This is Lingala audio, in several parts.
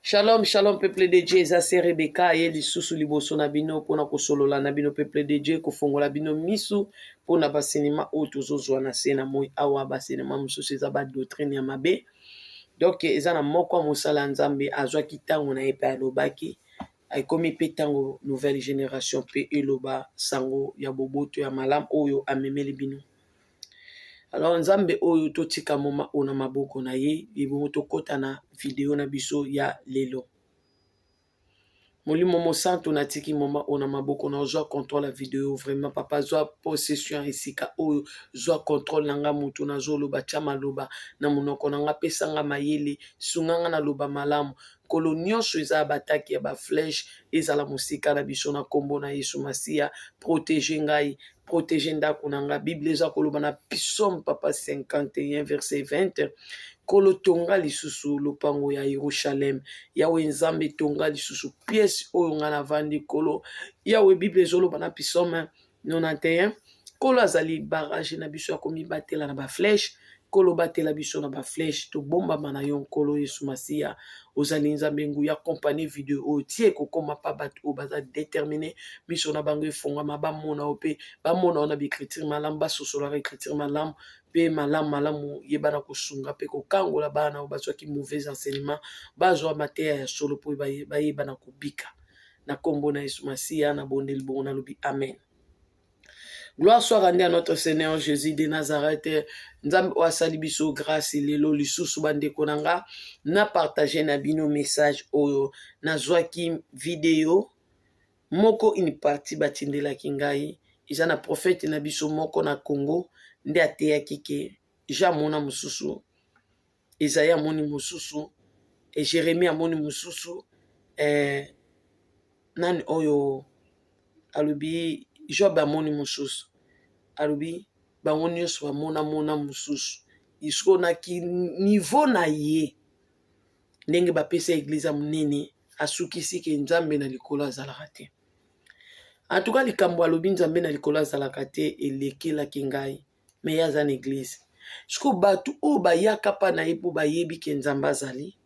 Shalom, shalom, peuple de Dieu, Zase Rebecca, et lisusu liboso na bino, pona kosolola na bino, peuple de Dieu, kofongola bino misu, pona basenema o tozozwa na se na moi awa basenema mususu eza ba doctrine ya mabe. Donc eza na moko mosala nzambe azwaki ntango na ye pe alobaki, akomi pe ntango nouvelle génération pe eloba sango ya boboto ya malamu oyo amemeli bino. Alors nzambe oyo totika moma ona maboko na ye, ibongo tokota na video na biso ya lelo. Molimo mosantu natiki moma ona maboko na ozwa contrôle la vidéo vraiment papa zwa possession esika oyo zwa contrôle nanga mutu na zoloba chama loba na munoko nanga pesanga mayele sunganga na loba malamu kolo nyonso eza bataki ya ba flèche ezala musika na biso na kombo na Yesu Masia protéger ngai protéger ndako nanga Bible eza koloba na Psaume papa 51 verset 20 kolo tonga lisusu lopango ya Yerusalem yawe nzambe tonga lisusu pièce oyo nga na vandi kolo yawe Bible ezoloba na Psaume 91 kolo azali barrage na biso ya komibatela na ba flèche kolo batela biso na ba flèche to bomba mana yo kolo Yesu Masia ozali nzambe nguya accompagner video o tie kokoma pa bato o baza déterminé biso na bango efongama bamona ope bamona ona bi écriture malamu basosola écriture malamu pe malamu yebana kosunga pe kokangola bana o bazwaki mauvais enseignement bazwa mateya ya solo po bayebana kobika na kombo na Yesu Masia na bondeli bongo na lobi amen. Gloire soit rendue à notre Seigneur Jésus de Nazareth. Nzambe wasali biso grâce lelo lisusu bandeko nanga na partager na bino message oyo nazwaki video moko une partie batindelaki ngai eza na prophète na biso moko na Congo nde ateyaki ke jamona mususu Isaïe amoni mususu et Jérémie amoni mususu nani oyo alubi Job amoni mususu alubi bango nyonso bamona mususu isko na ki niveau na ye ndenge bapesa église munene asukisi ke nzambe na likolo azalaka te. En tout cas likambo alobi nzambe na likolo azalaka te elekelaki ngai me yaza na église isko batu o bayaka pa na ye po bayebi ke nzambe azali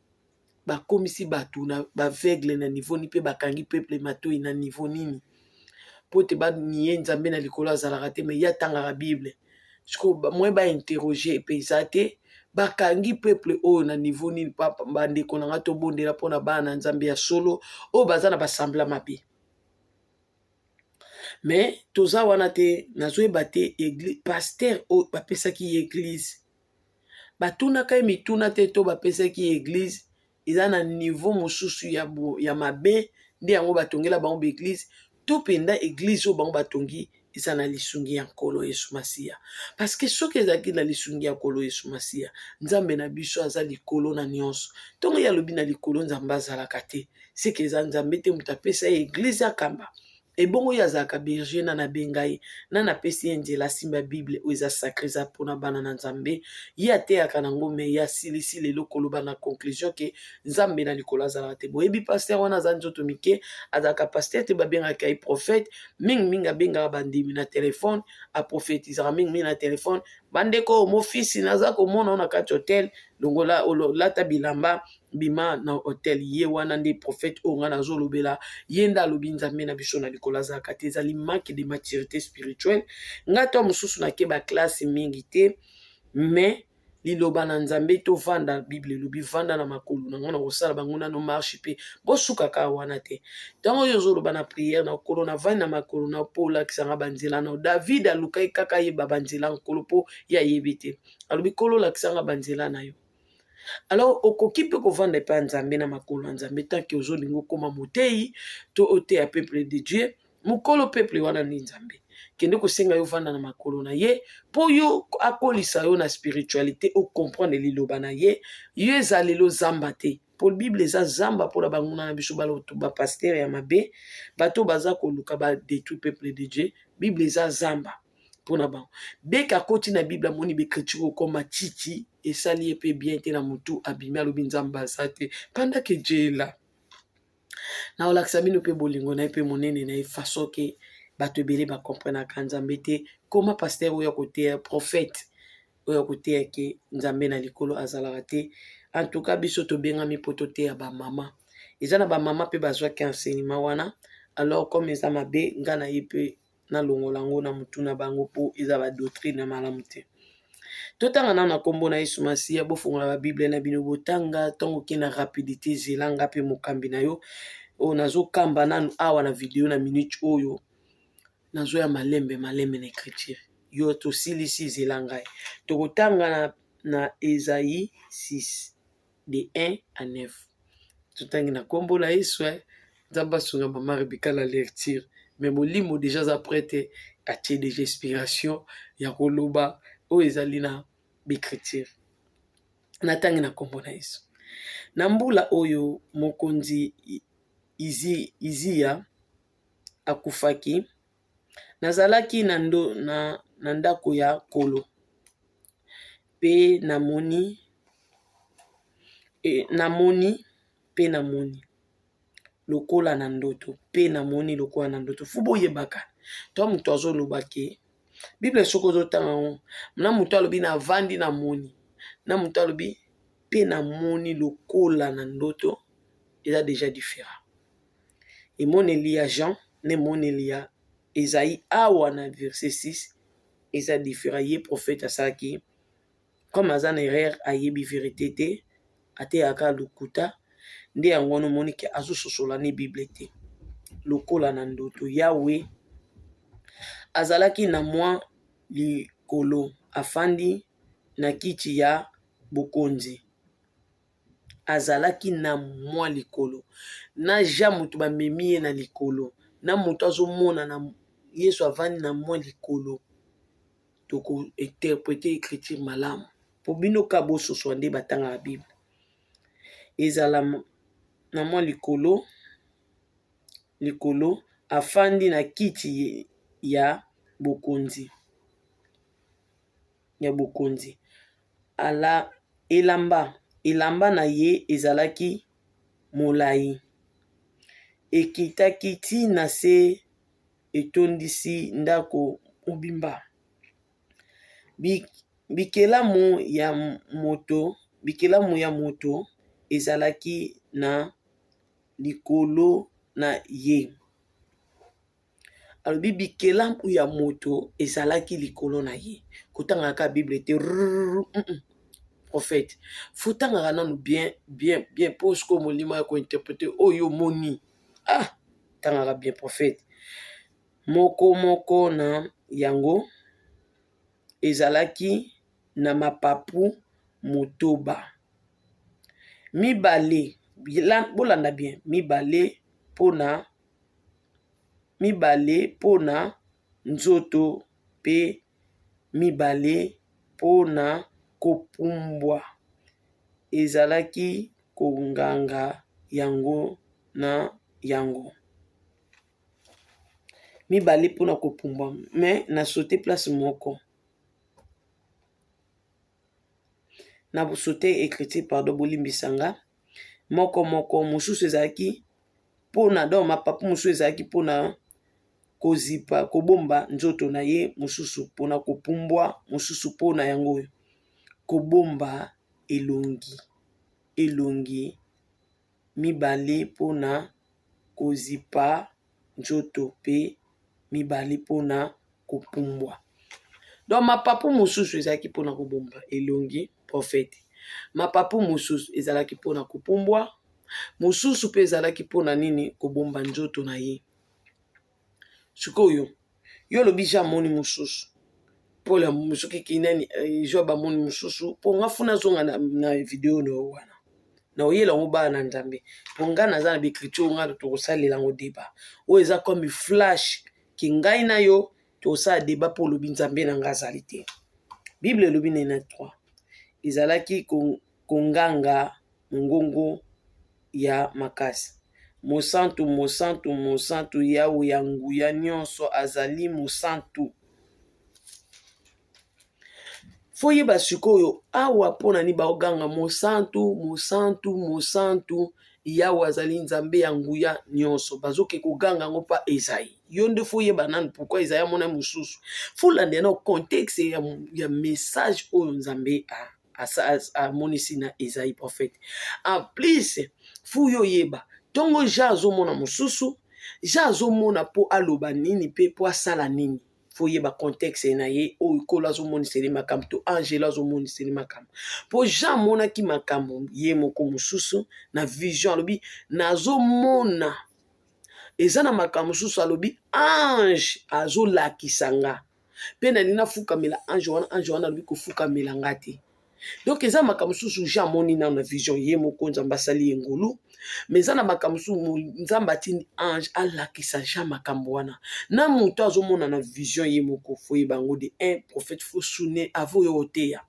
bakomisi batu na baveugle na niveau ni pe bakangi peuple matoi na niveau nini pote ba niye nzambe na likolo azalaka te me ya tangaka Bible isko moi ba interroger pe ezate bakangi peuple oyo na niveau nini papa bandeko nanga tobondela mpona bana nzambe ya solo oyo baza na basambla mabe mais toza wana te nazoyeba te église pasteur oyo bapesaki église batunaka ye mituna te to bapesaki église eza na niveau mosusu ya mabe nde yango batongela bango baeglise to penda église oyo bango batongi eza na lisungi ya nkolo Yesu Masia parce que soki ezalaki na lisungi ya nkolo Yesu Masia nzambe na biso aza likolo na nyonso ntongo ye alobi na likolo nzambe azalaka te seke eza nzambe te moto apesa ye église akamba ebongo oyo azalaka berger na nabenga ye na napesi ye nzela asimba Bible oyo eza sacré eza mpona bana na nzambe ye ateyaka nango me ye asilisi lelo koloba na conclusion ke nzambe na likolo azalaka te boyebi paster wana aza nzoto mike azalaka paster te babengaka ye prophète mingimingi abengaka bandimi na telefone aprofetizaka mingimingi na telefone bandeko mofisi naza komona na kati hotel longola olata bilamba bima na hotel ye wana nde prophète oyo nga nazolobela ye nde alobi nzambe na biso na likolo azalaka te ezali manque de maturité spirituelle nga to mosusu nakeba classe mingi te mais liloba na nzambe tovanda Bible elobi vanda na makolo nango na kosala bango nano marche mpe bosukaka wana te ntango oyo ozoloba na prière na okolo na vandi na makolo na mpo olakisanga banzela na David alukaki kaka yeba banzela nkolo mpo ye ayebi te alobi kolo olakisanga banzela na yo. Alors okoki mpe kovanda epai ya nzambe na makolo ya nzambe tanke ozolinga okoma moteyi to oteya peuple de Dieu mokolo peuple wana ni nzambe kende kosenga yo vanda na makolo na ye po yo akolisa yo na spiritualité okomprendre liloba na ye yo eza lelo zamba te po Bible eza zamba mpona banguna na biso baloto bapaster ya mabe bato baza koluka badétruire peuple de Dieu Bible eza zamba mpona bango beka akoti na Bible amoni baécriture okoma titi esali ye mpe bien te na motu abimi alobi nzambe aza te pendant que Dieu est là na olakisa bino mpe bolingo na ye mpe monene na ye façon ke bato ebele bakomprenaka nzambe te koma paster oyo koteya prophète oyo koteya ke nzambe na likolo azalaka te en tout cas biso tobengami mpo toteya bamama eza na bamama mpe bazwaki enseignement wana. Alors comme eza mabe nga na ye mpe nalongola yango na mutu na bango mpo eza badoctrine ya malamu te. Totanga nano na nkombo na Yesu Masiya, bofongola babible na bino botanga ntongo ke na rapidité zelanga mpe mokambi na yo oyo nazokamba nanu awa na video na minute oyo nazoya malembe na écriture yo tosilisi zelanga ye. Tokotanga na Esaïe 6 de 1 à 9. Totangi na nkombo na Yesu nzambe asunga mama Rebeka la lecture mais molimo déjà za prête atie déjà inspiration ya koloba oyo ezali na l'écriture. Natangi na nkombo na Yesu. Na mbula oyo mokonzi Izia akufaki, nazalaki na ndako ya kolo pe namoni lokola na ndoto pe namoni lokola na ndoto. Fu boyebaka to mutu azoloba ke Bible soko ozotanga na mutu alobi na vandi na moni na mutu alobi pe namoni lokola na ndoto eza déjà différent. Emoneli ya Jean ne moneli ya Esaïe awa na verset 6 eza différent. Ye prophète asalaki comme aza na erreur ayebi vérité te ateyaka lokuta nde yango nomoni ke azososola ne Bible te lokola na ndoto. Yawe azalaki na mwa likolo afandi na kiti ya bokonzi. Azalaki na mwa likolo na ja mutu bamemi ye na likolo na mutu azomona na Yesu avandi na mwa likolo. Toko interpréter écriture malamu po bino ka bososo nde batanga la Bible. Ezala na mwa likolo afandi na kiti ya bokonzi. Ala elamba na ye ezalaki molai ekitaki ntina se etondisi ndako mobimba. Bikelamu ya moto ezalaki na likolo na ye. Alobi bikelamu ya moto ezalaki likolo na ye. Kotanga ka Bible te prophète. Futanga nanu bien posko molimo ya ko interpréter oyo moni. Tanga bien prophète. Moko na yango ezalaki na mapapu motoba. Mibale bolanda bien mibale pona nzoto pe mibale pona kopumbwa. Ezalaki konganga yango na yango. Mibale pona kopumbwa mais na sauté place moko. Na sauté écriture pardon bolimbisanga moko mususu ezalaki pona donc mapapu mususu ezalaki pona kozipa kobomba nzoto na ye, mususu pona kopumbwa, mususu pona yango kobomba elongi mibale pona kozipa nzoto pe mibale pona kopumbwa. Donc mapapu mususu ezalaki pona kobomba elongi prophète. Mapapu mususu ezalaki pona kopumbwa, mususu pe ezalaki pona nini kobomba nzoto na ye. Sikoyo yo lobi jamoni mususu pola musuki kinani jo ba moni mususu po ngafuna zonga na video no wana na oyela ngoba na nzambe ponga naza na bikriture nga to kosalela ngo débat o eza comme flash ki ngai na yo to sa débat pour lobi nzambe na ngazali te. Bible lobi na 3 ezalaki konganga ngongo ya makasi. Mosantu yawe ya nguya nyonso azali mosantu. Foyeba sikoyo awa pona ni baoganga mosantu yawe azali nzambe ya nguya nyonso bazoke koganga ngo pa Esaïe. Yo nde foyeba nanu pourquoi Esaïe mona mususu. Fulande na contexte ya message oyo nzambe a monisi na Esaïe prophète. En plus fuyo yeba tongo ja azomona mosusu ja azomona po aloba nini pe po asala nini fo yeba contexte na ye oyo kolo azomoniseli makambo to angelo azomoniseli makambo po ja amonaki makambo ye moko mosusu na vision alobi nazomona eza na makambo mosusu alobi ange azolakisa nga mpe nalingi nafukamela ange wana alobi kofukamela nga te. Donc eza makambo mosusu ja amoni nano na vision ye moko nzambe asali ye ngolu mais eza na makambo mosusu nzambe atindi ange alakisa ja makambo wana na moto azomona na vision ye moko fo yeba yango de un prophète fo sune avo yo oteya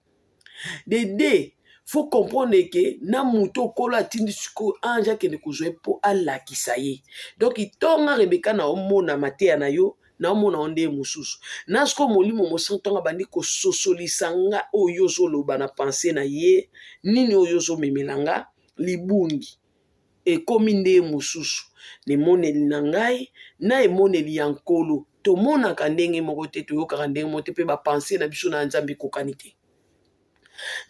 de deux faut comprendre que na moto okolo atindi sikoyo ange akende kozwa ye mpo alakisa ye donc itonga Rebeka na omona mateya na yo na omona onde mosusu na siko molimo mosantu anga bandi kososolisa nga oyo ozoloba na pense na ye nini oyo ozomemela nga libungi ekomi nde mosusu na emoneli na ngai na emoneli ya nkolo tomonaka ndenge moko te toyokaka ndenge moko te mpe bapense na biso na nzambe ekokani te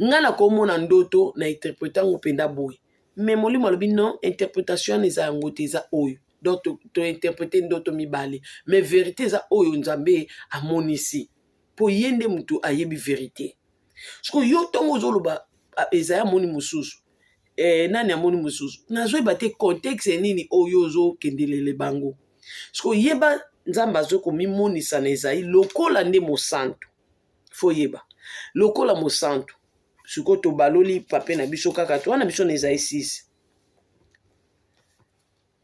nga na komona ndoto na interprete yango mpenza boye me molimo alobi non interpretation wana eza yango te eza oyo donc tointerprete ndoto mibale me verité eza oyo nzambe amonisi mpo ye nde moto ayebi verité siko yo ntongo ozoloba ezaya amoni mosusu nani amoni mosusu nazoyeba te contexte nini oyo ozokendelele bango siko yeba nzambe azokomimonisa na ezali lokola nde mosantu fo yeba lokola mosantu siko tobaloli pape na biso kaka to wana biso na ezali 6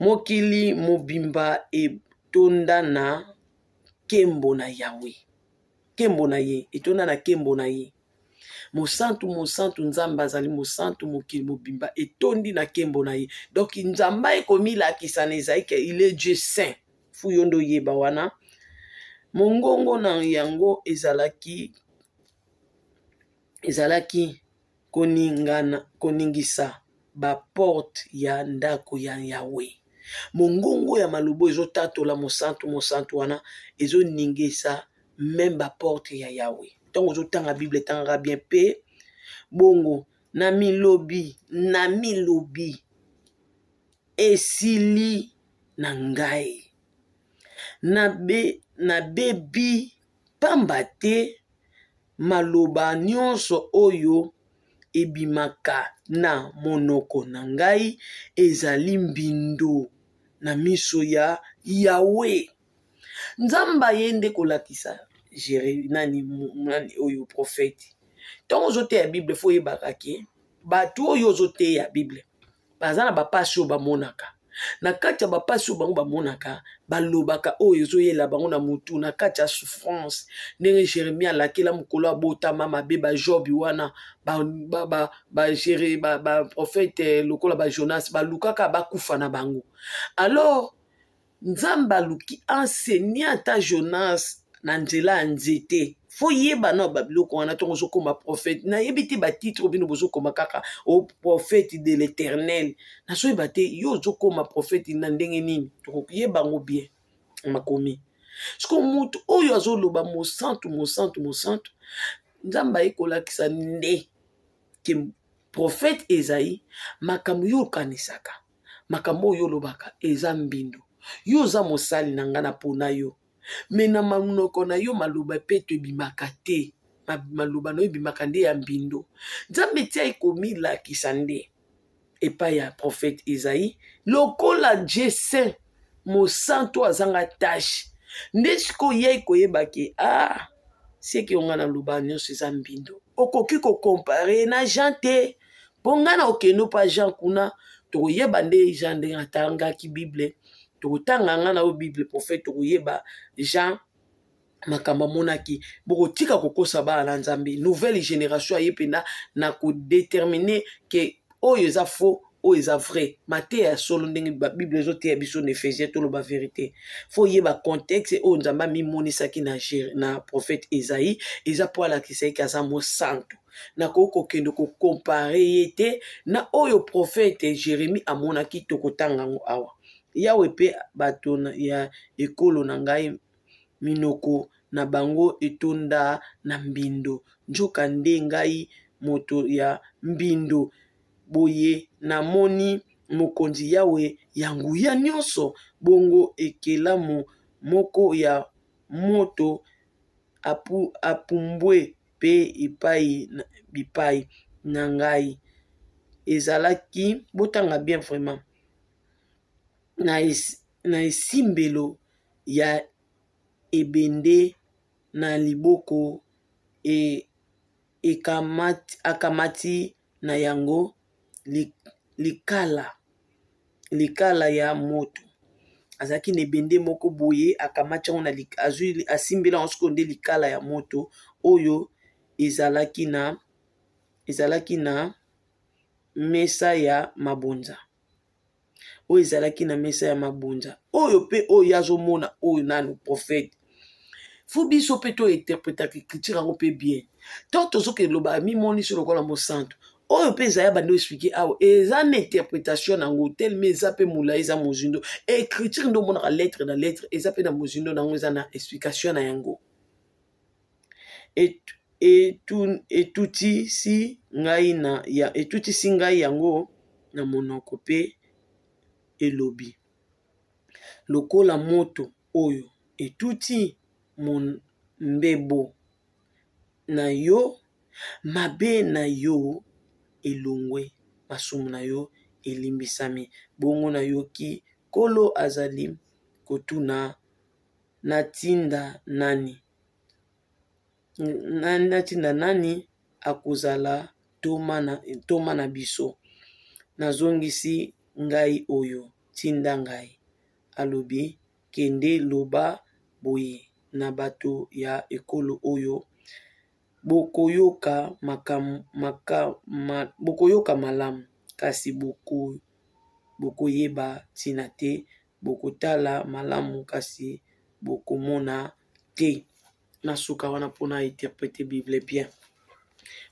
mokili mobimba etonda na kembo na Yawe kembo na ye etonda na kembo na ye mosantu mosantu nzambe azali mosantu mokili mobimba etondi na kembo na ye donc nzambe ekomilakisa na ezali ke il est Dieu saint fu yo ndo yeba wana mongongo na yango ezalaki koningisa baporte ya ndako ya Yawe mongongo ya malobo ezotatola mosantu mosantu wana ezoningisa même baporte ya Yawe ntango ozotanga bible etangaka bien mpe bongo na milobi esili na ngai nabebi pamba te maloba nyonso oyo ebimaka na monoko na ngai ezali mbindo na miso ya Yawe nzamba ye nde kolakisa nani oyo prophète ntango ozoteya bible fo oyebaka ke bato oyo ozoteya bible baza na bapasi oyo bamonaka na kati ya bapasi oyo bango bamonaka balobaka oyo ezoyela bango na mutu na kati ya souffrance ndenge Jérémie alakela mokolo abotama mabe bajobi wana baprophète lokola bajonas balukaka bakufa na bango alors nzambe aluki enseigner ata Jonas na nzela ya nzete fo yeba na babiloko wana ntongo ozokoma prophète nayebi te batitre obino bozokoma kaka o prophète de l'éternel nazoyeba te yo ozokoma prophète na ndenge nini tokoyeba yango bien makomi siko mutu oyo azoloba mosantu nzambe ayekolakisa nde ke prophète Ezaïe makambo yo okanisaka makambo oyo olobaka eza mbindo yo oza mosali na nga na pona yo me na manoko na yo maloba peto ebimaka te maloba na yo ebimaka nde ya mbindo nzambe ti ayekomilakisa nde epai ya prophète Ezaïe lokola Dieu saint mosantu azanga tashe nde sikoyo ye koyeba ke seke onga na loba nyonso eza mbindo okoki kokompare na Jean te mpo nga na okende mpa Jean kuna tokoyeba nde Jean ndenge atangaki bible tokotanga nga na o bible prophète tokoyeba Jean makambo amonaki bokotika kokosa bana na nzambe nouvelle génération aye mpena na kodétermine ke oyo eza faux oyo eza vrai mateya ya solo ndenge babible ezoteya biso na Ephésien toloba vérité fo yeba contexte oyo nzambe amimonisaki na prophète Ezaïe eza mpo alakisa eke aza mosantu nakoki kokende kokompare ye te na oyo prophète Jérémie amonaki tokotanga yango awa Yawe mpe bato ya ekolo na ngai minoko na bango etonda na mbindo njoka nde ngai moto ya mbindo boye namoni mokonzi yawe ya nguya nyonso, bongo ekelamu moko ya moto apumbwe pe bipai na ngai. Ezalaki, botanga bien vraiment, na esimbelo ya ebende na liboko akamati na yango likala ya moto. Azalaki na ebende moko boye, akamati yango asimbela yango sikoyo nde likala ya moto oyo ezalaki na mesa ya mabonza. Oyo ezalaki na mesa ya mabonza. Oyo pe oyo azomona oyo nanu prophète. Fu biso pe to interprétaka écriture yango pe bien. Tant tozoke loba mimoni sur lokola mosantu. Oyo pe ezaya bando expliquer awa eza na interprétation nango tellement eza pe mula eza mozindo. Écriture ndo monaka lettre na lettre eza pe na mozindo nango eza na explication na yango. Etutisi ngai yango na monoko pe elobi. Lokola moto oyo etuti mbebo na yo, mabe na yo elongwe, masumu na yo elimbisami. Bongo na yoki Nkolo azali kotuna natinda nani? Natinda nani akozala toma na biso? Nazongisi ngai oyo, tinda ngai. Alobi, kende loba boye na bato ya ekolo oyo, bokoyoka malamu, kasi bokoyeba tina te, bokotala malamu, kasi bokomona te. Nasuka wana pona interpréter Bible bien.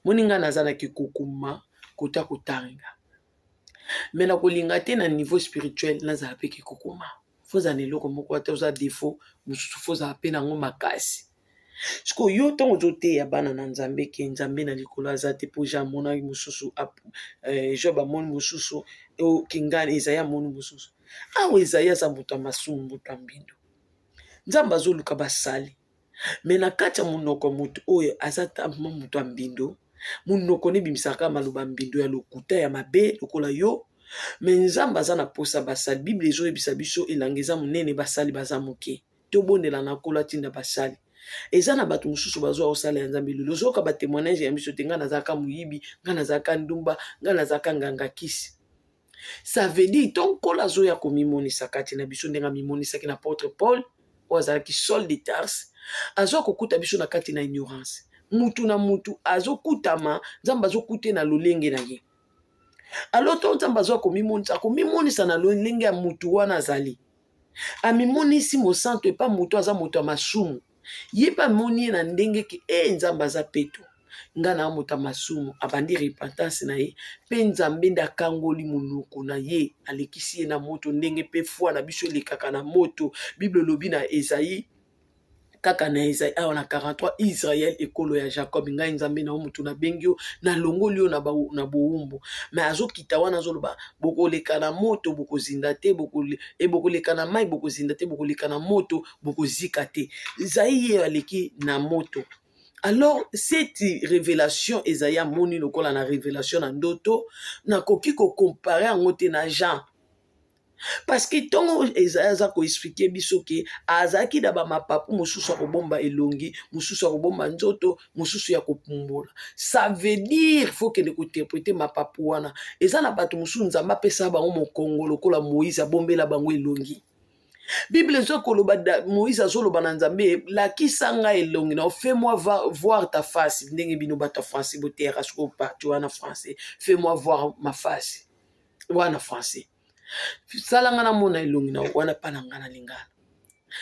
Moninga nazalaki kokuma kota kotanga. Mais na kolinga te na niveau spirituel nazala pe kokuma. Foza neloko moko ata oza défaut, mususu foza pe nango makasi. Siko yo tongo zote ya bana na Nzambe ke Nzambe na likolo azate po ja mona mususu Job amoni mususu o kingana Isaiah amoni mususu. Awa Isaiah za moto masumu moto mbindo. Nzambe azoluka basali. Mais na kati ya monoko moto oyo azata moto mbindo, monoko ne bimisaka maloba mbindo ya lokuta ya mabe lokola yo. Mais Nzambe aza na posa basali. Bible ezoyebisa biso elangeza monene basali baza moke. Tobondela na kola tinda basali. Eza na bato mususu bazwa osala ya Nzambe lelo. Zoka ba témoignage ya biso te nga nazaka muyibi, nga nazaka ndumba, nga nazaka nganga kisi. Ça veut dire ton kola zoya komimonisa kati na biso ndenga mimonisa ki na apôtre Paul o azalaki Saul de Tarse. Azo kokuta biso na kati na ignorance. Mutu na mutu azokutama, Nzambe azokute na lolenge na ye. Alors to Nzambe azo komimonisa na lolenge ya mutu wana azali. Amimonisi mosanto epa mutu aza moto ya masumu. Yeba moni na ndenge ki Nzambe aza peto. Nga na moto masumu abandi repentance na ye. Pe Nzambe nda kangoli munoko na ye. Alekisi ye na moto ndenge pe foi na biso lekaka na moto. Bible lobi na Esaïe. Kaka na Esaïe awa na 43 Israël ekolo ya Jacob. Nga Nzambe na mutu na bengio na longoli yo na boumbu. Mais azo kita wana zoloba boko leka na moto boko zindate boko leka na mai boko zindate boko leka na moto boko zikate. Esaïe aleki na moto. Alors cette révélation Esaïe moni lokola na révélation na ndoto na koki ko comparer en ngote na Jean. Parce que tongo Esaïe za ko expliquer biso ke azaki da ba mapapu mususu ya kobomba elongi, mususu ya kobomba nzoto, mususu ya kopumbola. Ça veut dire faut que ne ko interpréter mapapu wana. Eza na bato mususu Nzamba pesa bango mokongo lokola Moïse abombela bango elongi. Bible zo koloba Moïse azoloba na Nzambe lakisa nga elongi na fais-moi voir ta face. Ndenge bino bato français botera soko partout wana français. Fais-moi voir ma face. Wana français. Salanga na mona elongi na wana pananga na lingala.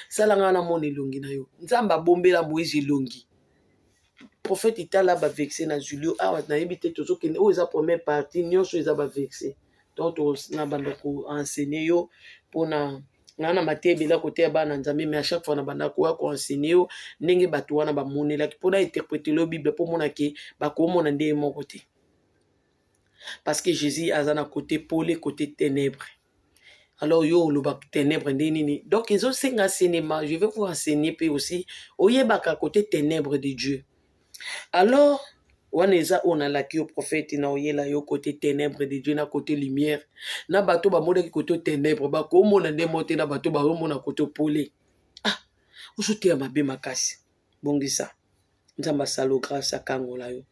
Salanga na mona elongi na yo. Nzamba bombela Moïse elongi. Prophète itala ba vexé na Julio awa na yebite tozo kende o eza première partie nyonso eza ba vexé. Donc na bandako enseigner yo pona na matebela côté bana Nzambe mais à chaque fois na bandako ko enseigner yo ndenge bato wana ba monela ki pona interpréter le Bible pour mona ke ba ko mona ndé mon côté. parce que Jésus aza na côté pôle côté ténèbres. Alors yo le ténèbres nini. Donc ils ont cinq enseignements, je vais vous enseigner puis aussi oyebaka côté ténèbres de Dieu. Alors wana eza onalaki yo prophète na oyela yo côté ténèbres de Dieu na côté lumière na bato bamonaki côté ténèbres bakomona nde mote na bato bazomona côté pôle. Ah ozoteya mabe makasi bongisa nzambe asala grâce akangola yo.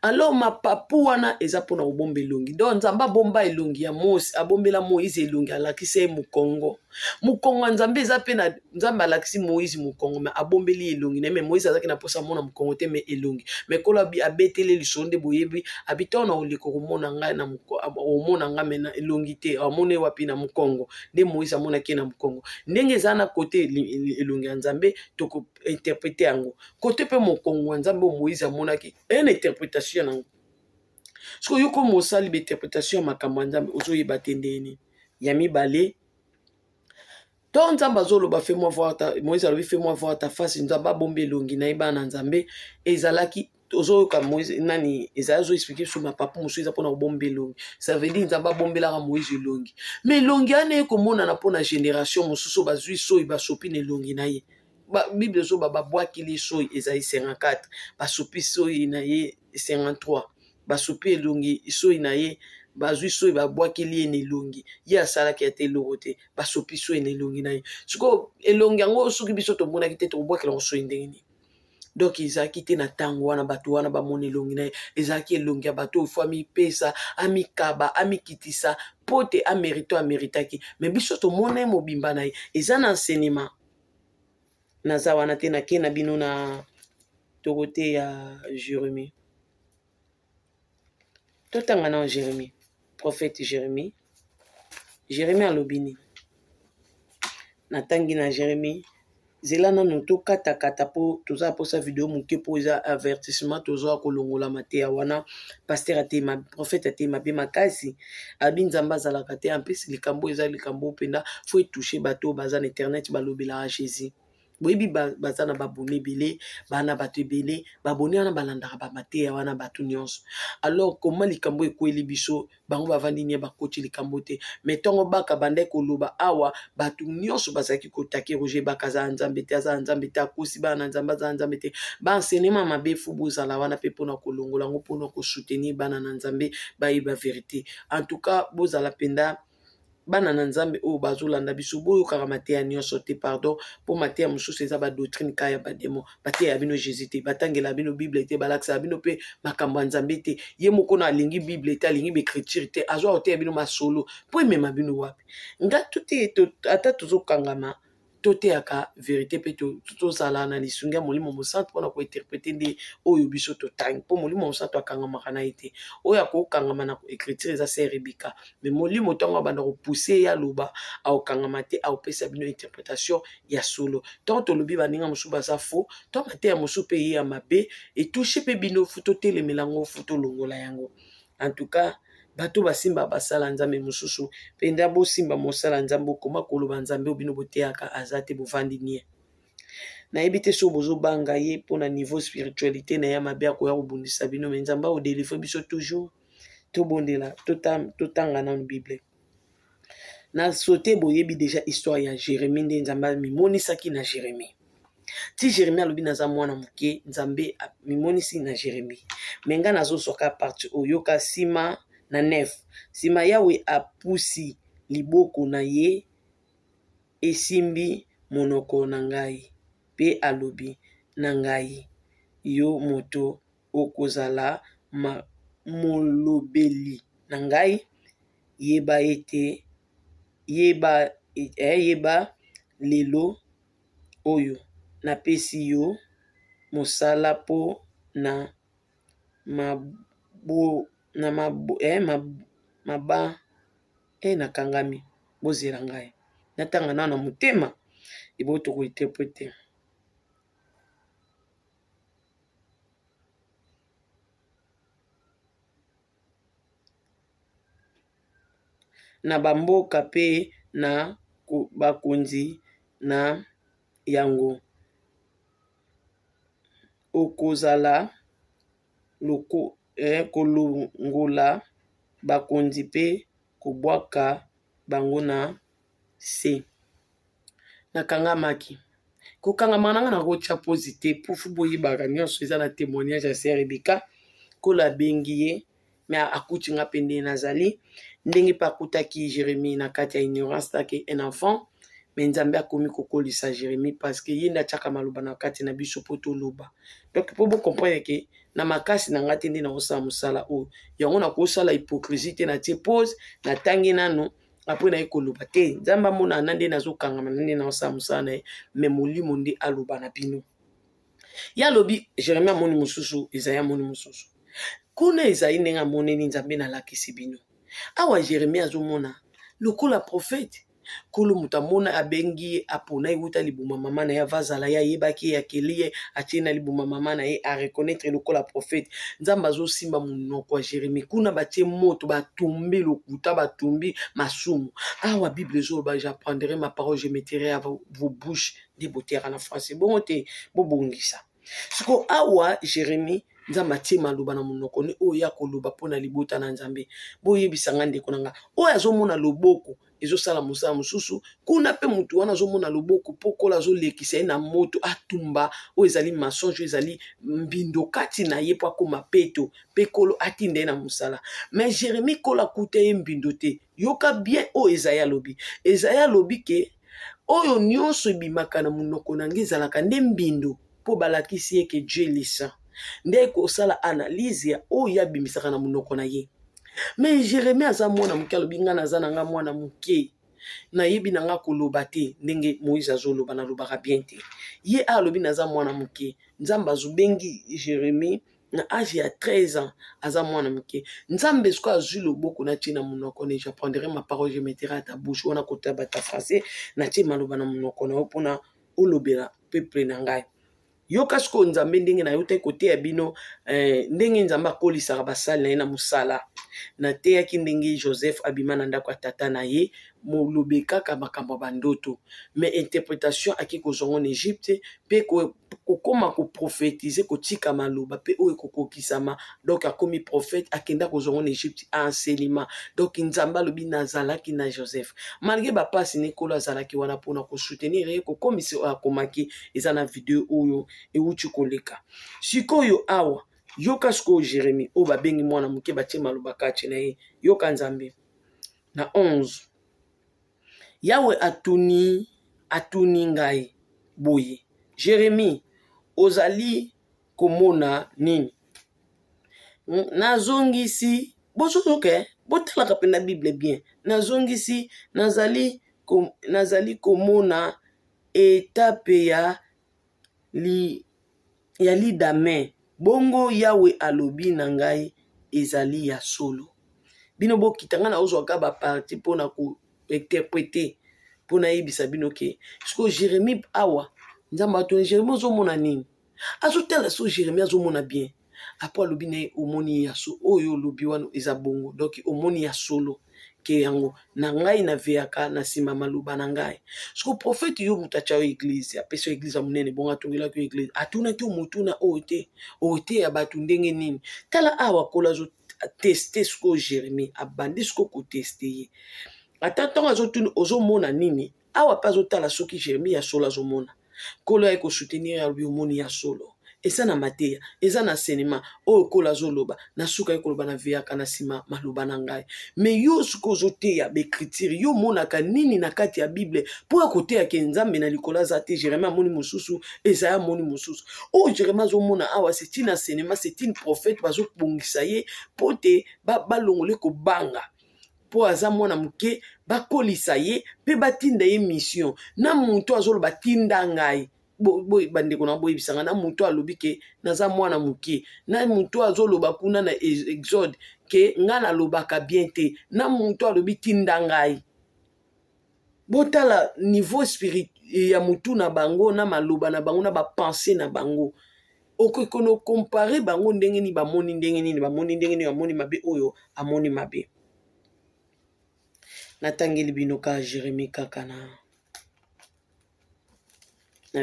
Alors mapapu wana eza mpona kobomba elongi donc nzambe abomba elongi ya Mosi abombela Moïse elongi alakisi ye mokongo mokongo ya nzambe eza mpe na nzambe alakisi Moïse mokongo me abombeli elongi na ye me Moïse azalaki na mposa mona mokongo te me elongi me kolo abeteli lisolo nde boyebi abi ntango na oleka komona ngai na omona ngai me na elongi te amoni wapi na mokongo nde Moïse amonaki ye na mokongo ndenge eza na kote elongi ya nzambe tokointerprete yango kote mpe mokongo ya nzambe oyo Moïse amonaki ene interprétation nango soki oyoki mosali bainterprétation ya makambo ya nzambe ozoyeba te ndeni ya mibale to nzambe azoloba Moïse alobi fais moi voir ta face nzambe abombi elongi na ye bana na nzambe ezalaki ozoyoka Moïse nani ezali azoexplike so mapapu mosusu eza mpona kobomba elongi ça veut dire nzambe abombelaka Moïse elongi mais elongi wana ye komonana mpona génération mosusu bazwi soki basopi na elongi na ye bible ezoba babwakili soki ezali 54 basopi soki na ye 53 basopi elongi soki na ye bazwi soki babwakeli ye na elongi ye asalaki ate eloko te basopi soki na elongi na ye sikoyo elongi yango soki biso tomonaki te tokobwakelaka soki ndenge nini donc ezalaki te na ntango wana bato wana bamona elongi na ye ezalaki elongi ya bato oyo fo amipesa amikaba amikitisa mpo te amerito ameritaki me biso tomona ye mobimba na ye eza na enseignement naza wana te nake na bino na toko te ya Jérémie totanga na Jérémie prophète Jérémie alobi nini natangi na Jérémie zela nanu tokatakata mpo tozala mposa video moke mpo eza avertissement tozala kolongola mateya wana paster ateyema prophète ateyema mpe makasi abi nzambe azalaka te ampesi likambo eza likambo mpenza fo etouche bato baza na internet balobelaka Jésus boyebi baza na babone ebele bana bato ebele babone wana balandaka bamateya wana bato nyonso alors koma likambo ekweli biso bango bavandi nie bakoti likambo te me ntongo baka bandai koloba awa bato nyonso bazalaki kotaki roger baka aza nzambe te aza nzambe te akosi bana na nzambe aza nzambe te baenseignement mabe fu bozala wana mpe mpona kolongola yango mpona kosoutenir bana na nzambe bayeba verité en tout cas bozala mpenza bana na nzambe oyo bazolanda biso boyokaka mateya nyonso te pardon mpo mateya mosusu eza badoctrine ka ya bademo bateya ya bino Jésus te batangela bino bible te balakisaka bino mpe makambo ya nzambe te ye moko na alingi bible te alingi baécriture te azwa koteya bino masolo mpo emema bino wapi nga tote ata tozokangama toteyaka verité mpe tozala na lisungi ya molimo mosantu mpona kointerprete nde oyo biso totangi mpo molimo mosantu akangamaka na ye te oyo akokangama na écriture eza se rebika me molimo ntango abanda kopuse ye aloba aokangama te aopesa bino interprétation ya solo ntango tolobi baninga mosusu baza fo to mateya mosusu mpe ye ya mabe etushe mpe bino fu totelemela yango fu tolongola yango en tout cas bato basimba basala nzambe mosusu mpenza bosimba mosala nzambe okoma koloba nzambe oyo bino boteyaka aza te bovandi nie nayebi te so bozobanga ye mpona niveau spiritualité na ye mabe akoya kobundisa bino me nzambe aodelivre biso toujours tobondela totanga nanu bible na sote boyebi déjà histoire ya Jérémie nde nzambe amimonisaki na Jérémie ti Jérémie alobi naza mwana moke nzambe mimonisi na Jérémie me nga nazosoka parti oyoka nsima na nef nsima yawe apusi liboko na ye esimbi monoko na ngai mpe alobi na ngai yo moto okozala molobeli na ngai yeba ete yeba lelo oyo napesi yo mosala mpo na nakangami bozela ngai natanga na motema ebo tokointerprete na bamboka mpe na bakonzi na yango okozala kolongola bakonzi mpe kobwaka bango na se. Nakangamaki kokangama nanga na kotia pozi te pufu boyebaka nyonso eza na témoignage ya Sœur Rebecca kolo abengi ye me akuti nga mpe nde nazali ndenge mpe akutaki Jérémie na kati ya ignorance take un enfant me nzambe akomi kokolisa Jérémie parce que ye nde atiaka maloba na kati na biso mpo toloba. Donc mpo bocomprendre ke na makasi na nga te nde nakosala mosala oyo yango nakosala hypocrisie te natie pose natangi nano apres naye koloba te nzambe amona na nde nazokangama na nde nakosala mosala na ye me molimo nde aloba na bino. Ye alobi Jérémie amoni mosusu Ezayi amoni mosusu kuna Ezayi ndenge amoneli nzambe nalakisi bino awa Jérémie azomona lokola prophète kolo moto amona abengi ye apona ewuta libuma mama na ye avazala ye ayebaki ye akeli ye atie na libuma mama na ye areconnaître lokola prophète nzambe azosimba monoko ya Jérémie kuna batie moto batumbi lokuta batumbi masumu awa Bible ezoloba j'apprendrai ma parole je mettrai à vos bouches nde botiaka na français bongo te bobongisa siko awa Jérémie nzambe atie maloba na monoko ne oyo ya koloba mpona libota na nzambe boyebisanga ndeko na nga oyo azomona loboko ezosala mosala mosusu kuna mpe motu wana azomona loboko mpo kola azolekisa ye na moto atumba oyo ezali masonge oyo ezali mbindo kati na ye mpo akoma peto mpe kolo atinda ye na mosala mais Jérémie kola akuta ye mbindo te yoka bien oyo Ezayi alobi ke oyo nyonso ebimaka na monoko na ngai ezalaka nde mbindo mpo balakisi ye ke Dieu le saint nde kosala analyse ya oyo abimisaka na monoko na ye. Mais Jérémie aza mwana moke alobi nga naza na nga mwana moke nayebi na nga koloba te ndenge Moïse azoloba nalobaka bien te ye alobi naza mwana moke nzambe azobengi Jérémie na age ya 13 ans aza mwana moke nzambe siko azwi loboko natie na monoko ne j'apprendrai ma parole je mettrai à ta bouche wana kota bata français natie maloba na monoko na yo mpona olobela peuple na ngai yoka siko nzambe ndenge na yo te koteya bino ndenge nzambe akolisaka basali na ye na mosala nateyaki ndenge Joseph abima na ndako ya tata na ye molobe kaka makambo ya bandoto mais interprétation aki kozongo na Egypte mpe kokoma koprofetize kotika maloba mpe oyo kokokisama donc akomi prophète akenda kozongo na Egypte enseignement donc nzambe alobi nazalaki na Joseph malgré bapasi nekolo azalaki wana mpona kosoutenir ye kokomisa oyo akomaki eza na video oyo ewuti koleka sikoyo awa yoka sikoyo Jérémie oyo babengi mwana moke batie maloba kati na ye yoka nzambe na 11 Yawe atuni ngai boye Jérémie ozali komona nini nazongisi bososoke botalaka pe na Bible bien nazongisi nazali komona etape ya lidame bongo Yawe alobi na ngai ezali ya solo bino bokitanga na ozwaka baparti mpona kointerprete mpona yebisa bino ke siko Jérémie awa nzambe atoni Jérémie ozomona nini azotala so Jérémie azomona bien apo alobi na ye omoni ya so oyo olobi wana eza bongo donc omoni ya solo ke yango na ngai naveyaka na nsima maloba na ngai siko prophète yo moto atya yo église apesi yo église ya monene bongo atongelaki yo église atunaki yo motuna oyo te ya bato ndenge nini tala awa kola azoteste siko Jérémie abandi siko koteste ye ata ntango azotuni ozomona nini awa mpe azotala soki Jérémie ya solo azomona kolo aye kosoutenir alobi omoni ya solo eza na mateya eza na enseignement oyo kola azoloba nasuka ye koloba na veyaka na nsima maloba na ngai mais yo soki ozoteya baécriture yo monaka nini na kati ya Bible mpo ya koteyaka nzambe na likolo aza te Jérémie amoni mosusu Ezayi amoni mosusu oyo Jérémie azomona awa c'est une enseignement c'est une prophète bazobongisa ye mpo te balongole kobanga mpo aza mwana moke bakolisa ye mpe batinda ye mission na moto azoloba tinda ngai bandeko na boyebisanga na moto alobi ke naza mwana moke na moto azoloba kuna na exode ke nga nalobaka bien te na moto alobi tinda ngai botala niveau spirit ya motu na bango na maloba na bango na bapense na bango okokono compare bango ndenge nini bamoni ndenge nini bamoni ndenge nini bamoni mabe oyo amoni mabe natangeli bino ka Jérémie kaka na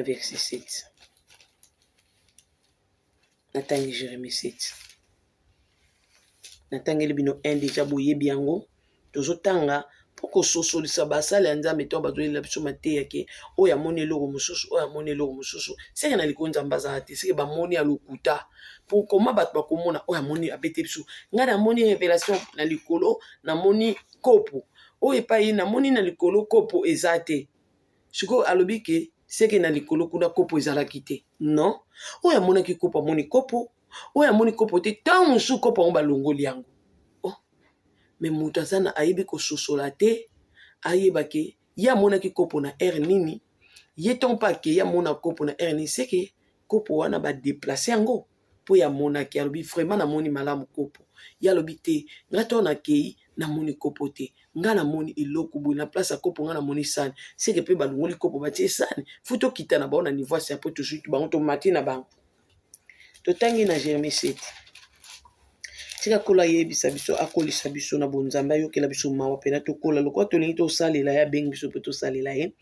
verset 7 natangi Jérémie 7 natangeli bino un déjà boyebi yango tozotanga mpo kososolisa basali ya nzambe to bazoyelela biso mateya ke oyo amoni eloko mosusu oyo amoni eloko mosusu seke na likolo nzambe azala te seke bamoni ya lokuta mpo koma bato bakomona oyo amoni abete biso ngai namoni révélation na likolo namoni kopo oyo epai namoni na likolo kopo eza te sikoyo alobi ke seke na likolo kuna kopo ezalaki te non oyo amonaki kopo amoni kopo oyo amoni kopo te ntango mosusu kopo yango balongoli yango me moto aza na ayebi kososola te ayeba ke ye amonaki kopo na ere nini ye ntongo mpe ake ye amona kopo na ere nini seke kopo wana badeplace yango mpo ye amonaki alobi vraiment namoni malamu kopo ye alobi te ngai ntango nakei namoni kopo te ngai namoni eloko boye na place ya kopo ngai namoni sani seke mpe balongoli kopo batie sani fu tokita na bango na niveau ya po tosuki bango tomati na bango totangi na Jérémie 7 tika kola yebisa biso akolisa biso na bonzambe ayokela biso mawa pena tokola lokwa tolingi tosalela ye abengi biso mpe tosalela ye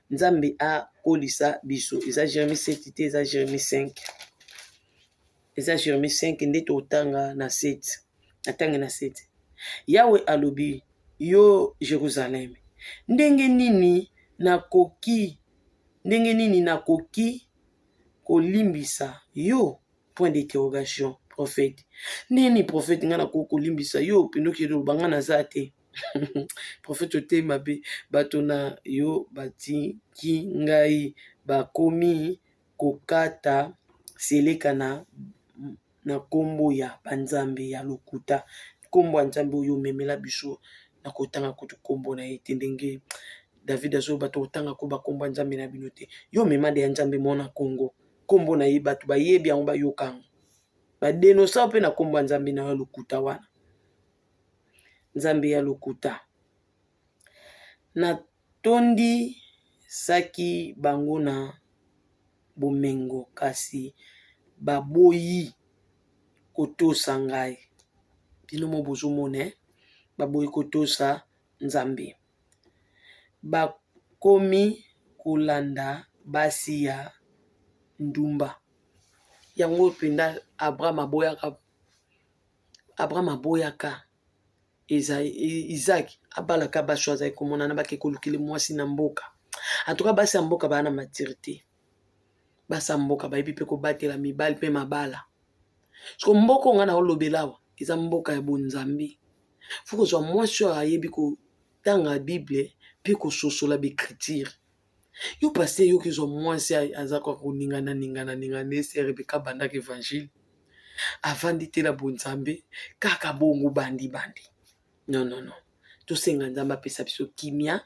nzambe akolisa biso eza Jérémie 7 te eza Jérémie 5 eza Jérémie 5 nde totanga na 7 atangi na 7 yawe alobi yo Jérusalem ndenge nini nakoki kolimbisa yo point d'interrogation prophète nini prophète nga nakoki kolimbisa yo pindoki eloba nga naza te prophète ote mabe bato na yo batiki ngai bakomi kokata seleka na nkombo ya banzambe ya lokuta nkombo ya nzambe oyo omemela biso na kotanga kutu nkombo na ye te ndenge David azo bato otanga ko bakombo ya nzambe na bino te yo memade ya nzambe mona Kongo nkombo na ye bato bayebi yango bayoka yango badenosa mpe na nkombo ya nzambe na yo lokuta wana nzambe ya lokuta natondi saki bango na bomengo kasi baboyi kotosa ngai bino mo bozomona baboyi kotosa nzambe bakomi kolanda basi ya ndumba yango penda Abraham aboyaka Isaac abalaka baso azali komonana bake kolukile mwasi na mboka atuka basi ya mboka bana maturité basi ya mboka bayebi mpe kobatela mibali mpe mabala siko mboka nga na olobelawa eza mboka ya bonzambe fo kozwa mwasi oyo ayebi kotanga bible mpe kososola baécriture yo paster yo kozwa mwasi aza kwa koningana ese Rebeka bandaka évangile avandi te na bonzambe kaka bongo bandi non tosenga nzambe apesa biso kimia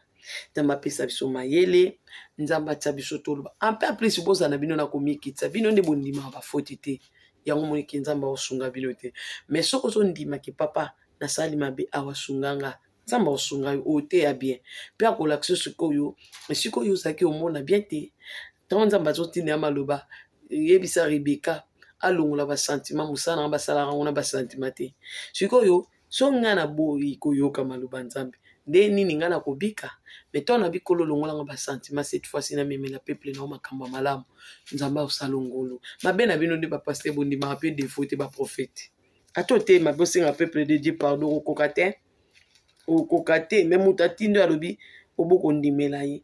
nzambe apesa biso mayele nzambe atia biso toloba ampe aplesi bozala na bino na komikitisa bino nde bondimaka bafoti te yango moniki nzambe aosunga bino te mais soki ozondimaki papa nasali mabe awasunganga nzambe aosunga yo oteya bien mpe akolakisa sikoyo sikoyo ozalaki omona bien te ntango nzambe azotinda ya maloba yebisa Rebeka alongola basentima mosala nanga basalaka ngo na basentima te sikoyo so nga na boyi koyoka maloba nzambe nde nini nga na kobika me ntango na bikolo longolanga basentima cette fois-ci namemela peuple nao makambo ya malamu nzambe aosala ngolu mabe na bino nde bapaster bondimaka mpe defo te baprofete ata te mabe osenga peuple de Dieu pardon okoka te me moto atindo alobi obokondimela ye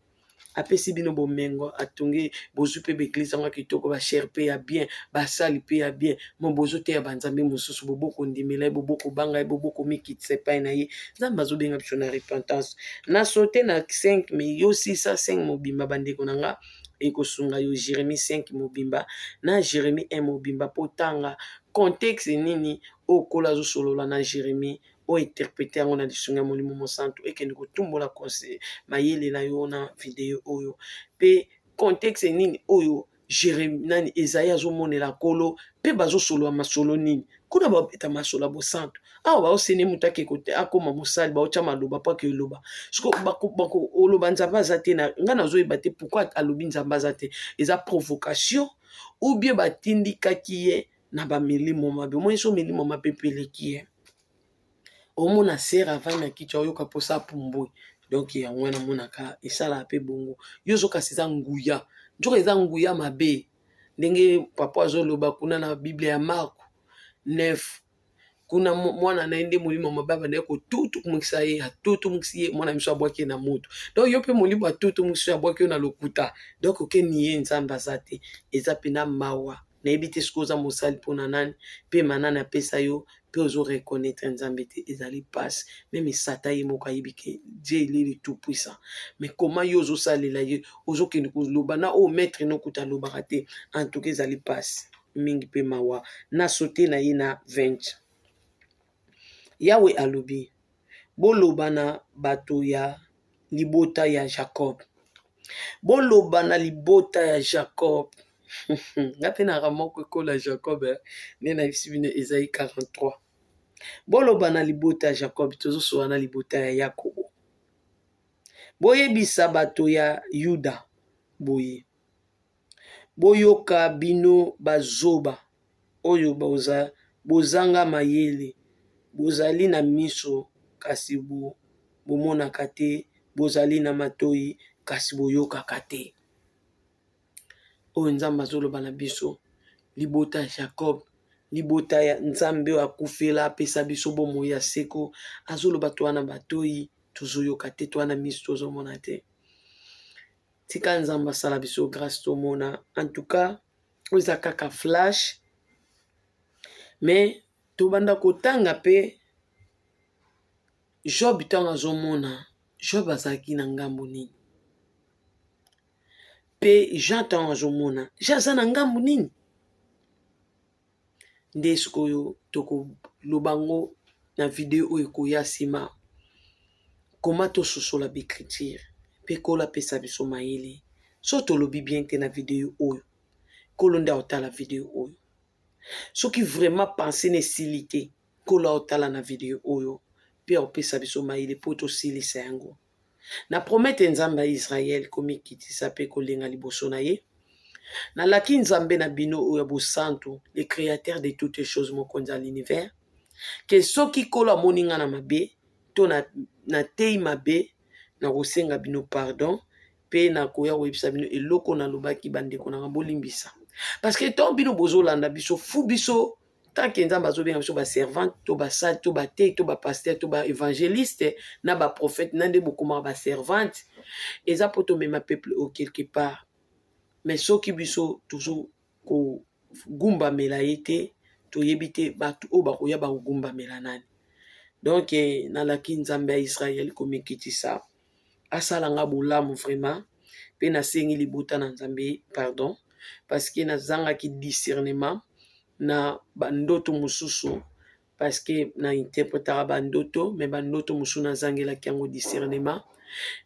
apesi bino bomengo atongi bozwi mpe baeglise yango kitoko bashere mpe ya bien basali mpe ya bien mo bozoteya banzambe mosusu bobokondimela ye bobokobanga ye bobokomikitisa epai na ye nzambe azobenga biso na repentance na sote na 5 me yo 6 5 mobimba bandeko na nga ekosunga yo Jérémie 5 mobimba na Jérémie 1 mobimba mpo tanga contexte nini okola azosolola na Jérémie ointerprete yango na lisunga molimo mosantu ekende kotumbola conseil mayele na yo na video oyo mpe contexte nini oyo Jérémie nani Esaïe azomonela kolo mpe bazosolola masolo nini kuna babeta masolo ya bosantu awa baosene moto akekote akoma mosali baotya maloba mpo akeloba siko oloba nzambe aza te na ngai nazoyeba te pourkui alobi nzambe aza te eza provocation ou bien batindikaki ye na bamilimo mabe omoni so milimo mabe mpe eleki ye omona sere avandi na kiti oyoka mposa apumbwe donc yango wana monaka esalaka mpe bongo yo ozokasi eza nguya nzoka eza nguya mabe ndenge papa azoloba kuna na bible ya Marko 9 kuna mwana na ende molimo mababa na ko tutu kumukisa ye atutu mukisi mwana miso abwaki na moto donc yo pe molimo atutu mukisi abwaki na lokuta donc oke niye nzambe azate eza pena mawa nayebi te soki oza mosali mpona nani mpe manani apesa yo mpe ozo reconnaître nzambe te ezali passe meme sata ye moko ayebi ke Dieu il est le tout puissant mais comment yo ozosalela ye ozokende koloba na oyo maître nokuta alobaka te en tout cas ezali passe mingi mpe mawa na sote na ye na 20 yawe alobi boloba na bato ya libota ya Jacob boloba na libota ya Jacob nga mpe na ramoko ekola Jacob nde na bisi bino Esaïe 43 boloba na libota ya Jacob tozosola na libota ya Yakobo boyebisa bato ya Yuda boye boyoka bino bazoba oyo bozanga mayele bozali na miso kasi bomonaka te bozali na matoi kasi boyokaka te oyo nzambe azoloba na biso libota ya Jacob libota ya nzambe oyo akufela apesa biso bomoi ya seko azoloba to wana matoi tozoyoka te to wana miso tozomona te tika nzambe asala biso grâce tomona en tout cas oyo eza kaka flash mais tobanda kotanga mpe Job ntango azomona Job azalaki na ngambo nini mpe Jean ntango azomona Jean aza na ngambo nini nde sikoyo tokoloba ngo na video oyo ekoya nsima koma tososola baécriture mpe kolo apesa biso mayele so tolobi bien te na video oyo kolo nde aotala video oyo soki vraiment pensé na esili te kolo aotala na video oyo mpe aopesa biso mayele mpo tosilisa yango na promete nzambe ya Israel komikitisa mpe kolenga liboso na ye nalaki nzambe na bino oyo ya bosantu le créateur de toutes choses mokonzi ya l'univers ke soki kolo amoni nga na mabe to na tei mabe na kosenga bino pardon mpe na koya koyebisa bino eloko nalobaki bandeko nanga bolimbisa parce que ntango bino bozolanda biso fu biso tanke nzambe azobenga biso baservante to basali to batei to bapaster to baévangéliste na baprofete na nde bokomaka baservante eza mpo tomema peuple au quelque part mais soki biso tozo kogumbamela ye te toyebi te bato oyo bakoya bakogumbamela nani donc nalaki nzambe ya Israel komikitisa asalanga bolamu vraiment mpe nasengi libota na nzambe pardon parce que nazangaki discernement na bandoto mosusu parce que na interprétaka bandoto mais bandoto mosusu nazangelaki yango discernement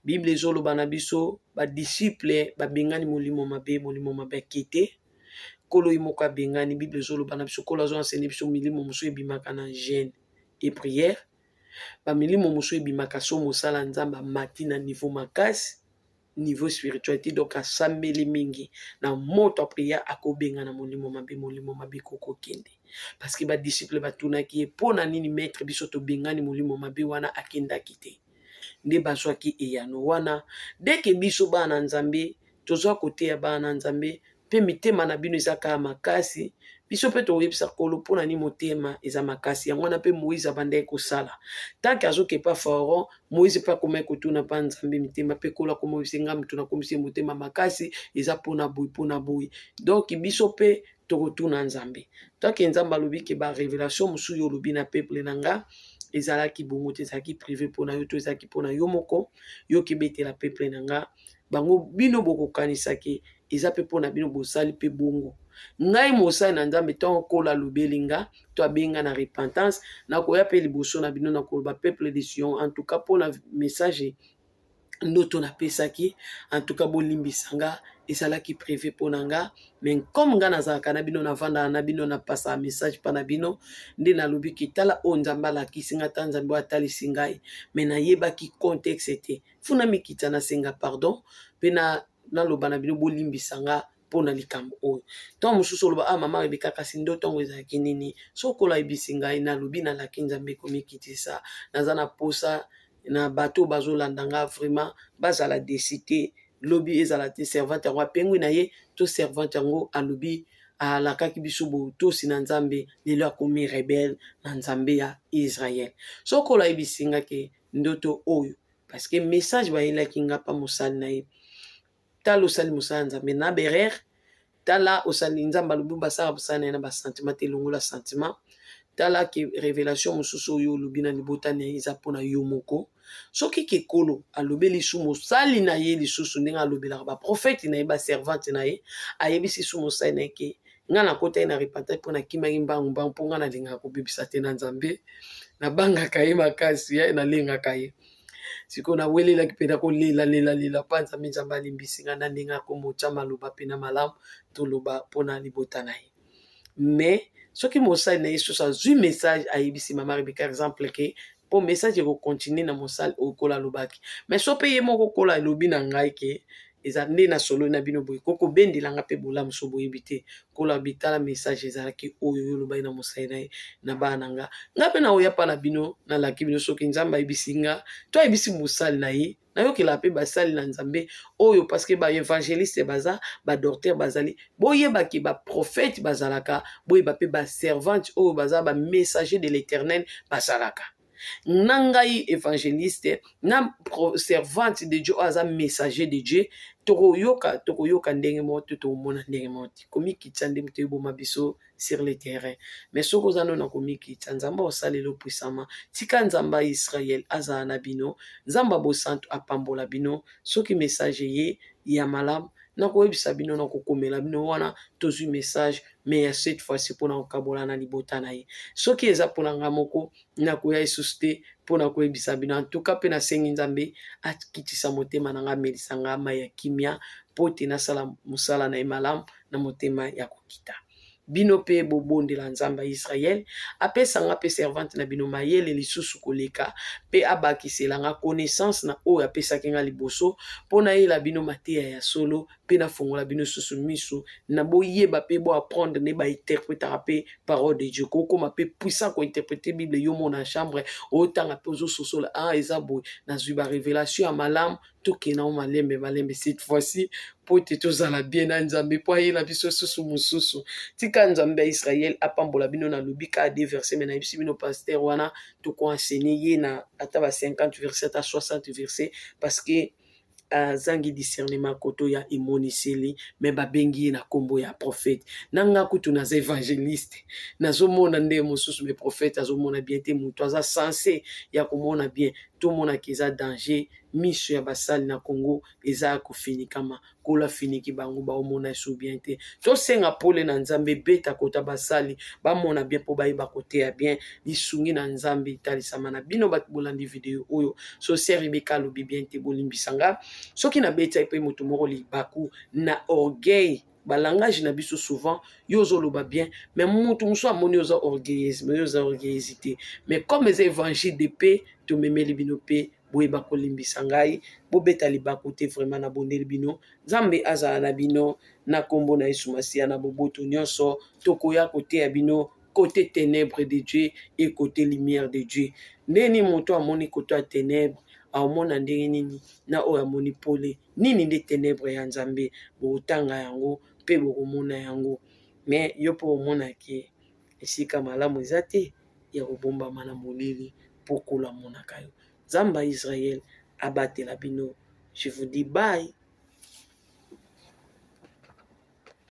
bible ezoloba na biso badisciple babengani molimo mabe akete kolo ye moko abengani bible ezoloba na biso kolo azoenseigne biso milimo mosusu ebimaka na jeûne et prière bamilimo mosusu ebimaka so mosala nzambe amati na niveau makasi niveau spiritualité donc asambeli mingi na moto apriya akobenga na molimo mabe kokokende parce que badisciple batunaki ye mpona nini maître biso tobengani molimo mabe wana akendaki te nde bazwaki eyano wana deke biso bana nzambe tozwa koteya bana nzambe mpe mitema na bino eza kaka makasi biso mpe tokoyebisa kolo mpona nini motema eza makasi yango wana mpe moïse abandaki kosala tanke azokepa pharaon moïse mpe akomaki kotuna mpa nzambe mitema mpe kolo akomoyebisa nga moto nakomisi ye motema makasi eza mpona boye donc biso mpe tokotuna nzambe tanke nzambe alobi ke barévélation mosusu yo olobi na peuple na nga ezalaki bongo te ezalaki privé mpona yo to ezalaki mpona yo moko yo kebetela peuple na nga bango bino bokokanisaki eza mpe mpona bino bosali mpe bongo ngai mosali na nzambe ntango kolo alobeli nga to abenga na repentance nakoya mpe liboso na bino nakoloba peuple de Sion en tout cas mpona message ndoto napesaki en tout cas bolimbisa nga ezalaki privé mpona nga mais comme nga nazalaka na bino navandaka na bino napasaka message mpa na bino nde nalobi ke tala oyo nzambe alakisi nga ta nzambe oyo atalisi ngai mais nayebaki contexte te funa mikita nasenga pardon mpe naloba na bino bolimbisa nga mpona likambo oyo ntango mosusu oloba mama Rebeka kasi ndoto yango ezalaki nini sokola yebisi ngai nalobi nalaki nzambe komikitisa naza na posa na bato bazolanda nga vraiment bazala desi te lobi ezala te servante yango apengwi na ye to servante yango alobi alakaki biso botosi na nzambe lelo akomi rebelle na nzambe ya Israel. Soki olayebisi nga ke ndoto oyo parce que message bayelaki nga pa mosali na ye tala osali mosala nzambe na berere tala osali nzambe alobi basala mosala na ye na basentiment te elongola sentiment tala ke révélation mosusu oyo olobi na libota na ye eza mpona yo moko soki ke kolo alobeli su mosali na ye lisusu ndenge alobelaka baprofete na ye baservante na ye ayebisi su mosali na ye ke nga nakota ye na repentage mpo nakimaki mbangu mpo nga nalingaka kobebisa te na nzambe nabangaka ye makasi ye nalengaka ye sikoyo nawelelaki mpe nakolelalela mpa nzambe alimbisi nga na ndenge akomotya maloba mpe na malamu toloba mpona libota na ye mais soki mosali na ye susu azwi message ayebisi mama Rebeka exemple ke mpo message ekokontinue na mosali oyo kola alobaki mais so mpe ye moko kola elobi na ngai ke eza nde na solo na bino boye kokobendelanga mpe bolamu so boyebi te kola bitala message ezalaki oyo oyo olobaki na mosali na ye na bana na nga mpe naoya mpa na bino nalaki bino soki nzambe ayebisi nga to ayebisi mosali na ye nayokela mpe basali na nzambe oyo parceke baevangeliste baza badocteur bazali boyebaki baprofete bazalaka boyeba mpe baservante oyo baza bamessager de l'éternel bazalaka na ngai évangéliste na servante de Dieu aza messager de Dieu tokoyoka ndenge moko te tokomona ndenge moko te komikitisa nde moto eboma biso sur le terrain mais soki oza nano na komikitisa nzambe osaleli puissamment tika nzambe ya Israel azala na bino nzambe bosantu apambola bino soki message ye ya malamu nakoyebisa bino nakokomela bino wana tozwi message mais ya cette fois-ci mpona kokabola na libota na ye soki eza mpona nga moko nakoya lisusu te mpona koyebisa bino antuka mpe nasengi nzambe akitisa motema na nga amelisa nga mai ya kimia mpo te nasala mosala na ye malamu na motema ya kokita bino mpe bobondela nzambe ya Israel apesanga mpe servante na bino mayele lisusu koleka mpe abakiselanga connaissance na oyo apesaki nga liboso mpo nayela bino mateya ya solo mpe nafongola bino susu miso na boyeba mpe boapprendre nde bainterprétaka mpe parole de Dieu kokoma mpe puissant kointerpréter bible yo mona chambre otanga mpe ozososola eza boye nazwi barévélation ya malamu tokenda o malembe cette fois-ci mpo te tozala bien na nzambe mpo ayela biso susu mosusu tika nzambe ya Israel apambola bino na lobika de verset me nayebisi bino paster wana tokoenseigne ye na ata ba 50 verset ata 60 verset parce que azangi discernement koto ya emoniseli me babengi ye na kombo ya prophète nanga kutu naza évangéliste nazomona nde mosusu me prophète azomona bien te moto aza sensé ya komona bien tomonaki eza danger miso ya basali na Congo eza kofinikama kola finiki bango baomona eso bien te tosenga pole na nzambe beta kota basali bamona bien mpo bayeba koteya bien lisungi na nzambe etalisama na bino bato bolandi video oyo so ser Rebeka alobi bien te bolimbisanga soki nabeti mpe moto moko libaku na orgueil balangage na biso souvent yo ozoloba bien mais moto mosusu amoni oza orgueillisme yo oza orgueillité mais comme eza évangile de paix tomemeli bino mpe boyeba kolimbisa ngai bobeta libaku te vraiment na bondeli bino nzambe azala na bino na kombo na Yesu Masiya na boboto nyonso tokoya koteya bino côté ténèbre de Dieu et côté lumière de Dieu ndeni moto amoni côté ya ténèbre aomona ndenge nini na oyo amoni pole nini nde ténèbre ya nzambe bokotanga yango mpe bokomona yango mais yo mpo omonaki esika malamu eza te ya kobombama na molili mpo kolamonaka yo nzambe ya Israel abatela bino je vous dis bye